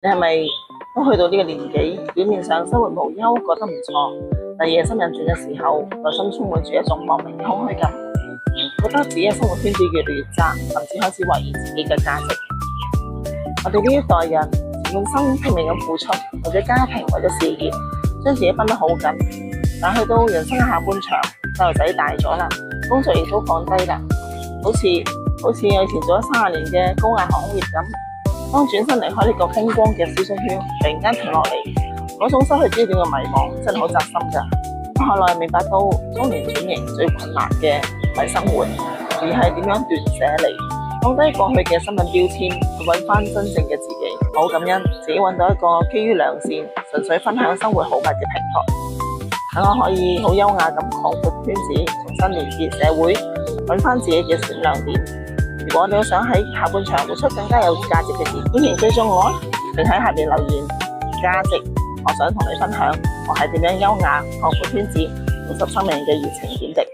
你係咪都去到呢個年紀，表面上生活無憂，覺得唔錯，但夜深人靜嘅時候，內心充滿住一種莫名空虛感，覺得自己嘅生活圈子越嚟越窄，甚至開始懷疑自己嘅價值。我哋呢一代人前半生拼命咁付出，為咗家庭，為咗事業，將自己繃得好緊，但去到人生嘅下半場，細路仔大咗啦，工作亦都放低啦，好似我以前做咗30年嘅高壓航空業咁。當轉身離開呢個風光嘅舒適圈，突然間停落嚟，嗰種失去焦點嘅迷茫真係好扎心㗎。我後來明白到，中年轉型最困難嘅唔係生活，而係點樣斷捨離，放低過去嘅身份標籤，去揾翻真正嘅自己。好感恩自己揾到一個基於良善、純粹分享生活好物嘅平台，等我可以好優雅咁擴闊圈子，重新連結社會，揾翻自己嘅閃亮點。如果你都想喺下半場活出更加有價值嘅事，歡迎追蹤我，並喺下面留言價值。我想同你分享我係點樣優雅擴闊圈子，活出生命嘅熱情點滴。